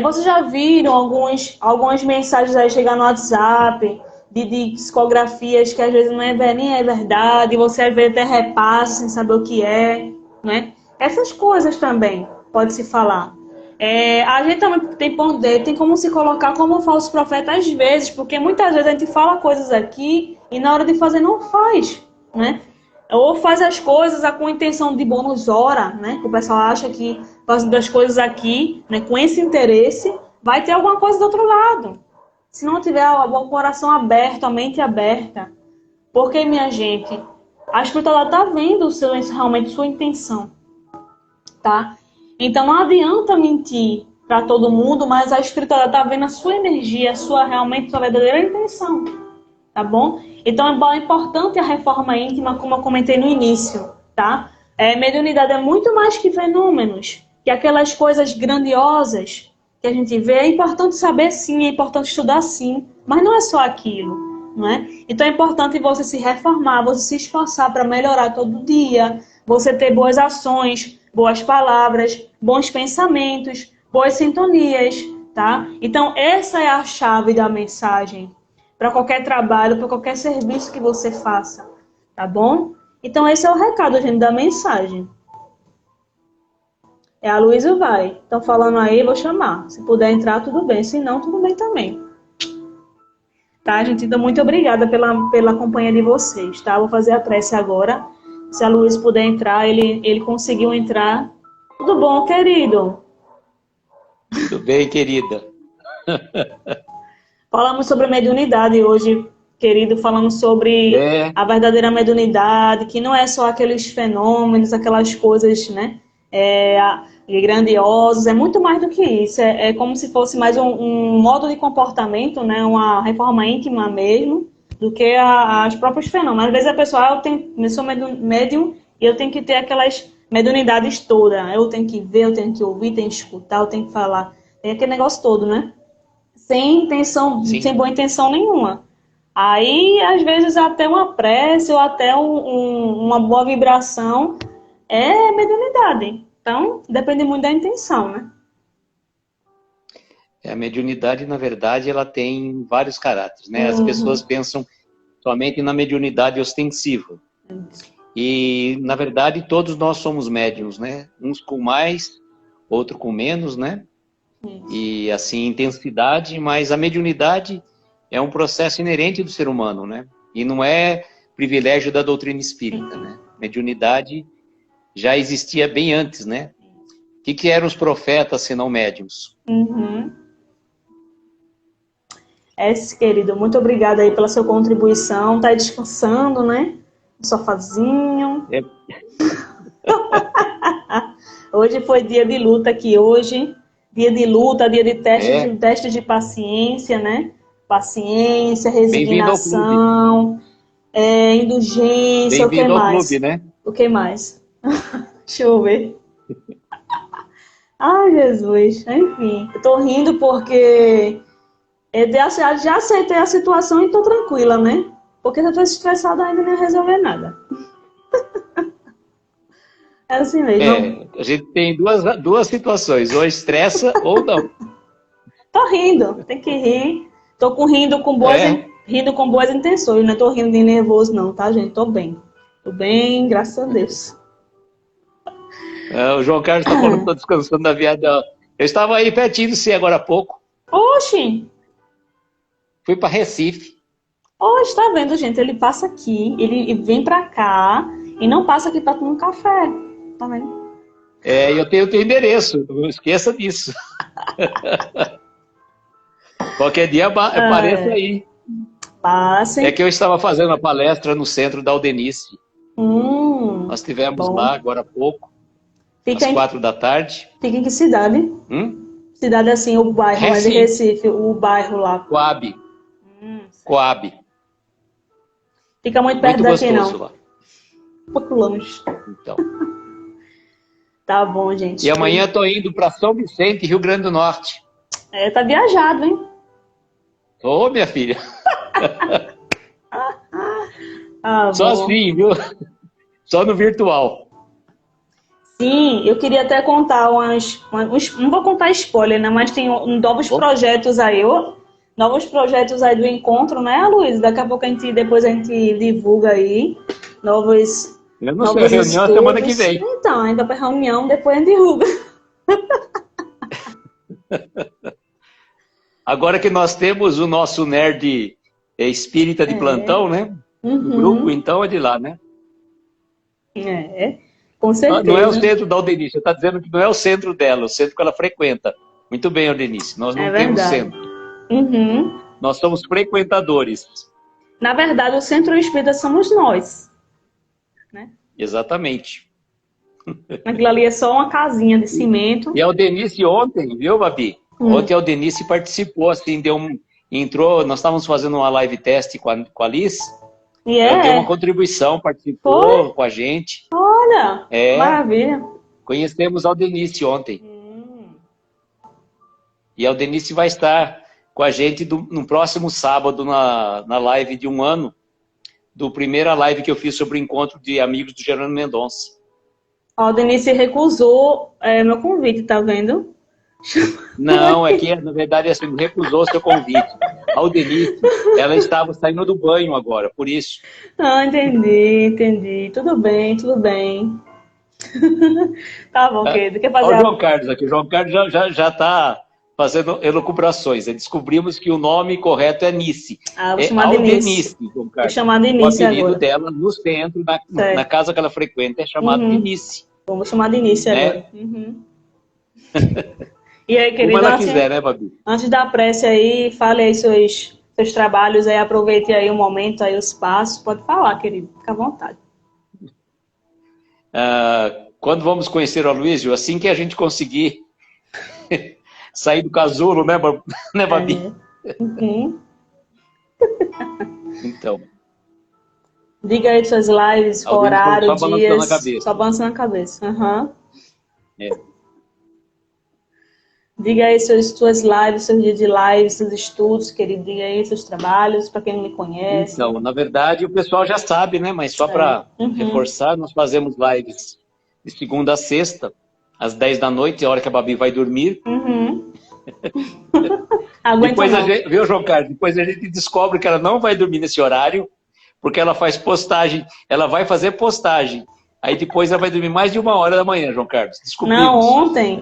Vocês já viram algumas mensagens aí chegar no WhatsApp, de psicografias que às vezes não nem é verdade, você às vezes até repassa sem saber o que é, né? Essas coisas também pode se falar. A gente também tem poder, tem como se colocar como falso profeta às vezes, porque muitas vezes a gente fala coisas aqui e na hora de fazer não faz, né? Ou faz as coisas com intenção de bônus hora, né? O pessoal acha que fazendo as coisas aqui, né, com esse interesse, vai ter alguma coisa do outro lado. Se não tiver o coração aberto, a mente aberta. Porque, minha gente, a espiritualidade está vendo realmente sua intenção, tá? Então não adianta mentir para todo mundo, mas a espiritualidade está vendo a sua energia, realmente sua verdadeira intenção, tá bom? Então é importante a reforma íntima, como eu comentei no início, tá? Mediunidade é muito mais que fenômenos, que aquelas coisas grandiosas que a gente vê. É importante saber sim, é importante estudar sim, mas não é só aquilo, não é? Então é importante você se reformar, você se esforçar para melhorar todo dia, você ter boas ações, boas palavras, bons pensamentos, boas sintonias, tá? Então essa é a chave da mensagem para qualquer trabalho, para qualquer serviço que você faça, tá bom? Então esse é o recado, gente, da mensagem. A Luísa vai. Estão falando aí, vou chamar. Se puder entrar, tudo bem. Se não, tudo bem também. Tá, gente? Então, muito obrigada pela companhia de vocês, tá? Vou fazer a prece agora. Se a Luísa puder entrar, ele conseguiu entrar. Tudo bom, querido? Tudo bem, querida. Falamos sobre mediunidade hoje, querido. Falamos sobre a verdadeira mediunidade, que não é só aqueles fenômenos, aquelas coisas, né? Grandiosos, é muito mais do que isso. É como se fosse mais um modo de comportamento, né? Uma reforma íntima mesmo, do que as próprios fenômenos. Às vezes a pessoa, eu sou médium e eu tenho que ter aquelas mediunidades todas. Eu tenho que ver, eu tenho que ouvir, tenho que escutar, eu tenho que falar. Tem aquele negócio todo, né? Sem intenção, sem boa intenção nenhuma. Aí, às vezes, até uma prece ou até uma boa vibração é mediunidade. Então, depende muito da intenção, né? A mediunidade, na verdade, ela tem vários caráteres, né? As pessoas pensam somente na mediunidade ostensiva. E, na verdade, todos nós somos médiums, né? Uns com mais, outro com menos, né? E, assim, intensidade, mas a mediunidade é um processo inerente do ser humano, né? E não é privilégio da doutrina espírita, né? Mediunidade já existia bem antes, né? O que eram os profetas, senão médiums? Querido, muito obrigada aí pela sua contribuição. Tá aí descansando, né? No sofazinho. Hoje foi dia de luta aqui hoje. Dia de luta, dia de teste de paciência, né? Paciência, resignação, indulgência, o que mais? Clube, né? O que mais? Deixa eu ver. Ai, Jesus. Enfim, eu tô rindo porque já aceitei a situação e tô tranquila, né? Porque se eu estivesse estressada ainda não ia resolver nada. É assim mesmo. A gente tem duas situações, ou estressa ou não. Tô rindo, tem que rir. Tô É, rindo com boas intenções, não tô rindo de nervoso não, tá, gente? Tô bem. Tô bem, graças a Deus. o João Carlos está falando que estou descansando da viagem. Eu estava aí pertinho de você agora há pouco. Oxi! Fui para Recife. Hoje, tá vendo, gente? Ele passa aqui, ele vem pra cá e não passa aqui pra tomar um café. Tá vendo? Eu tenho o teu endereço, não esqueça disso. Qualquer dia apareça aí. Passem. É que eu estava fazendo a palestra no centro da Aldenice. Nós tivemos bom. lá agora há pouco, Fica às 4 da tarde. Fica em que cidade? Cidade assim, o bairro, é de Recife, o bairro lá. Coab. Coab. Fica muito perto muito daqui, não. Lá. Um pouco longe. Então. Tá bom, gente. E amanhã estou indo para São Vicente, Rio Grande do Norte. Tá viajado, hein? Ô, minha filha. Só bom. assim, viu? Só no virtual. Sim, eu queria até contar não vou contar spoiler, né? Mas tem novos projetos aí, novos projetos aí do encontro, né, Luiz? Daqui a pouco depois a gente divulga aí novos. Eu não sei, a reunião é semana que vem. Então, ainda para reunião, depois a gente divulga. Agora que nós temos o nosso nerd espírita de plantão, né? No grupo, então é de lá, né? Com certeza. Não é o centro da Aldenice, você está dizendo que não é o centro dela, o centro que ela frequenta. Muito bem, Aldenice, nós não temos centro. Nós somos frequentadores. Na verdade, o centro espírita somos nós. Né? Exatamente. Aquilo ali é só uma casinha de cimento. E a Aldenice ontem, viu, Babi? Ontem a Aldenice participou, assim, entrou, nós estávamos fazendo uma live teste com a Liz. Ela deu uma contribuição, participou com a gente. Olha, maravilha. Conhecemos a Aldenice ontem. E a Aldenice vai estar com a gente no próximo sábado, na live de 1 ano, do primeira live que eu fiz sobre o encontro de amigos do Jerônimo Mendonça. A Aldenice recusou meu convite, tá vendo? Não, é que na verdade assim, recusou seu convite. A Aldenice, ela estava saindo do banho agora, por isso. Entendi. Tudo bem. Tá bom, querido. Quer fazer Olha o João Carlos aqui. O João Carlos já está fazendo elucubrações. Descobrimos que o nome correto é Nice. Vou chamar de Nice. João Carlos. Vou chamar de Nice agora. O apelido dela no centro, na casa que ela frequenta, é chamado de Nice. Vamos chamar de Nice agora. E aí, querido, como ela quiser, né, Babi? Antes da prece aí, fale aí seus trabalhos aí, aproveite aí o momento, aí os passos. Pode falar, querido, fica à vontade. Quando vamos conhecer o Aloysio, assim que a gente conseguir sair do casulo, né, Babi? Então. Diga aí suas lives, horário, dias. Só balançando a cabeça. Diga aí suas lives, seus dias de lives, seus estudos, querido. Diga aí seus trabalhos, para quem não me conhece. Então, na verdade, o pessoal já sabe, né? Mas só para reforçar, nós fazemos lives de segunda a sexta, às 10 da noite, a hora que a Babi vai dormir. Depois viu, João Carlos? Depois a gente descobre que ela não vai dormir nesse horário, porque ela faz postagem, ela vai fazer postagem. Aí depois ela vai dormir mais de 1 hora da manhã, João Carlos. Descobrimos. Não,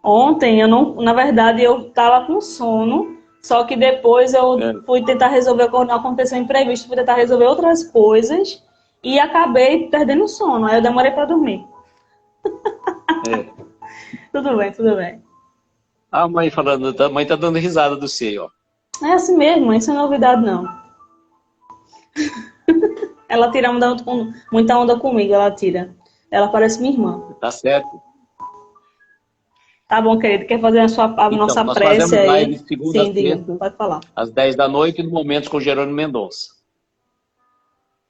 Ontem, eu não, na verdade, eu estava com sono, só que depois eu fui tentar resolver, quando aconteceu um imprevisto, fui tentar resolver outras coisas e acabei perdendo o sono. Aí eu demorei para dormir. Tudo bem. A mãe falando, a mãe tá dando risada do seio, ó. É assim mesmo, isso não é novidade, não. Ela tira muita onda comigo, ela tira. Ela parece minha irmã. Tá certo. Tá bom, querido. Quer fazer a nossa prece aí? Live segunda Sim, diga. Pode falar. Às 10 da noite, no Momentos com Jerônimo Mendonça.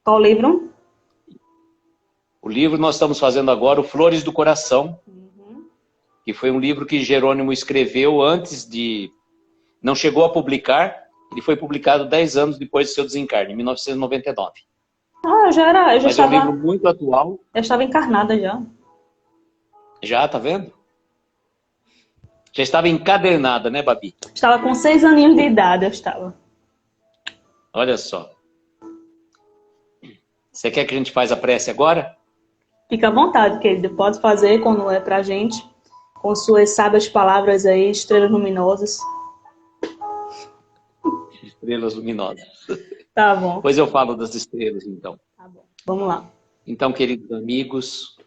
Qual livro? O livro nós estamos fazendo agora, o Flores do Coração, que foi um livro que Jerônimo escreveu antes de... Não chegou a publicar, Ele foi publicado 10 anos depois do seu desencarne, em 1999. Ah, eu já Mas é um estava, livro muito atual. eu estava encarnada já. Já, tá vendo? Já estava encadernada, né, Babi? Estava com 6 aninhos de idade, eu estava. Olha só. Você quer que a gente faça a prece agora? Fica à vontade, querido. Pode fazer quando é pra gente. Com suas sábias palavras aí, estrelas luminosas. Estrelas luminosas. Tá bom. Pois eu falo das estrelas, então. Tá bom. Vamos lá. Então, queridos amigos,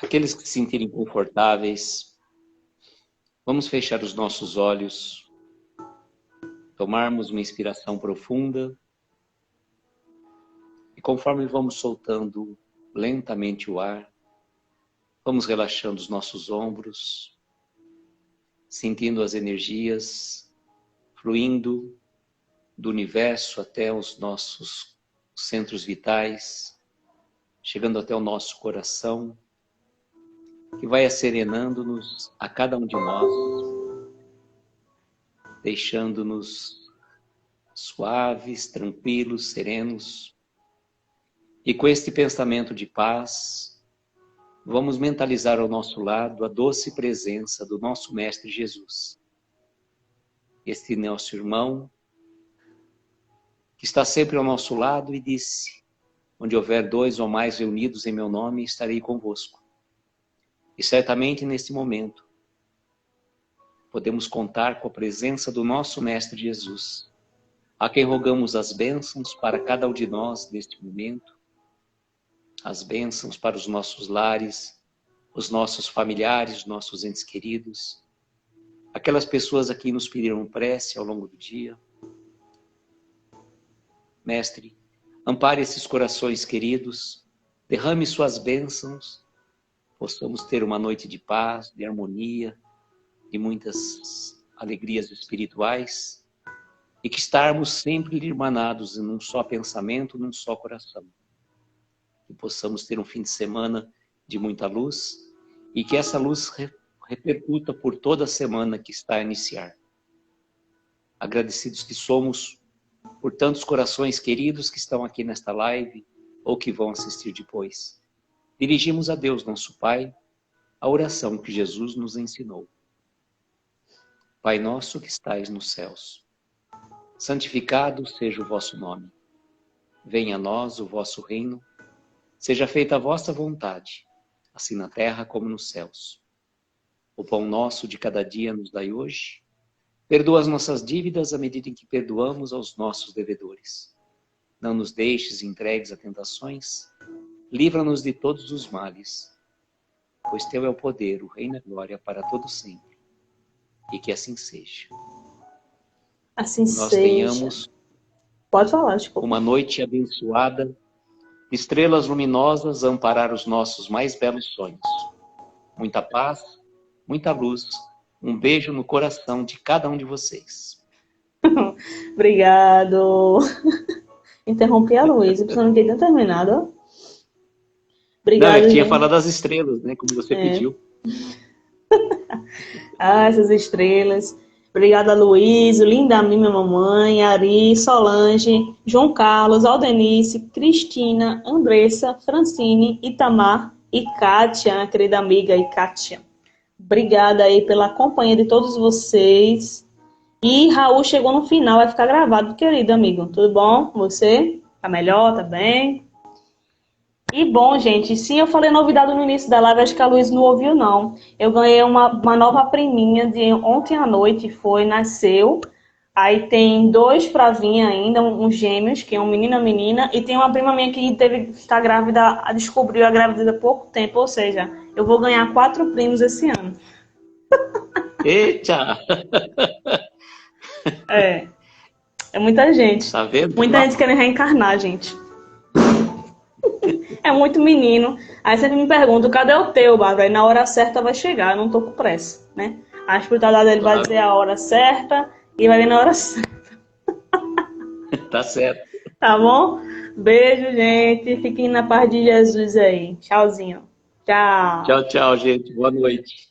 aqueles que se sentirem confortáveis, vamos fechar os nossos olhos, tomarmos uma inspiração profunda e conforme vamos soltando lentamente o ar, vamos relaxando os nossos ombros, sentindo as energias fluindo do universo até os nossos centros vitais, chegando até o nosso coração, que vai acerenando-nos a cada um de nós, deixando-nos suaves, tranquilos, serenos. E com este pensamento de paz, vamos mentalizar ao nosso lado a doce presença do nosso Mestre Jesus. Este nosso irmão, que está sempre ao nosso lado e disse: onde houver 2 ou mais reunidos em meu nome, estarei convosco. E certamente neste momento, podemos contar com a presença do nosso Mestre Jesus, a quem rogamos as bênçãos para cada um de nós neste momento, as bênçãos para os nossos lares, os nossos familiares, os nossos entes queridos, aquelas pessoas a quem nos pediram prece ao longo do dia. Mestre, ampare esses corações queridos, derrame suas bênçãos, possamos ter uma noite de paz, de harmonia, de muitas alegrias espirituais, e que estarmos sempre irmanados em um só pensamento, num só coração. Que possamos ter um fim de semana de muita luz, e que essa luz repercuta por toda a semana que está a iniciar. Agradecidos que somos por tantos corações queridos que estão aqui nesta live ou que vão assistir depois. Dirigimos a Deus, nosso Pai, a oração que Jesus nos ensinou. Pai nosso que estais nos céus, santificado seja o vosso nome. Venha a nós o vosso reino, seja feita a vossa vontade, assim na terra como nos céus. O pão nosso de cada dia nos dai hoje. Perdoa as nossas dívidas à medida em que perdoamos aos nossos devedores. Não nos deixes entregues a tentações. Livra-nos de todos os males. Pois teu é o poder, o reino e a glória para todo sempre. E que assim seja. Assim Nós seja. tenhamos Pode falar, desculpa. uma noite abençoada, estrelas luminosas a amparar os nossos mais belos sonhos. Muita paz, muita luz. Um beijo no coração de cada um de vocês. Obrigado. Interrompi a Luísa, porque eu não tinha terminado. Ó. Obrigado, Não, eu tinha gente. falado das estrelas, né? Como você pediu. Ah, essas estrelas. Obrigada, Luísa, Linda minha mamãe, Ari, Solange, João Carlos, Aldenice, Cristina, Andressa, Francine, Itamar e Kátia, minha querida amiga e Kátia. Obrigada aí pela companhia de todos vocês. E Raul chegou no final, vai ficar gravado, querido amigo. Tudo bom com você? Tá melhor? Tá bem? E bom, gente, sim, eu falei novidade no início da live, acho que a Luísa não ouviu, não. Eu ganhei uma nova priminha de ontem à noite, nasceu. Aí tem 2 pra vir ainda, uns gêmeos, que é um menino e uma menina. E tem uma prima minha que está grávida, descobriu a gravidez há pouco tempo, ou seja, eu vou ganhar 4 primos esse ano. Eita! É muita gente. Tá vendo? Muita gente querendo reencarnar, gente. É muito menino. Aí sempre me perguntam, cadê o teu, Bárbara? Aí na hora certa vai chegar, eu não tô com pressa, né? A espiritualidade dele vai dizer a hora certa e vai vir na hora certa. Tá certo. Tá bom? Beijo, gente. Fiquem na paz de Jesus aí. Tchauzinho. Tchau. Tchau, tchau, gente. Boa noite.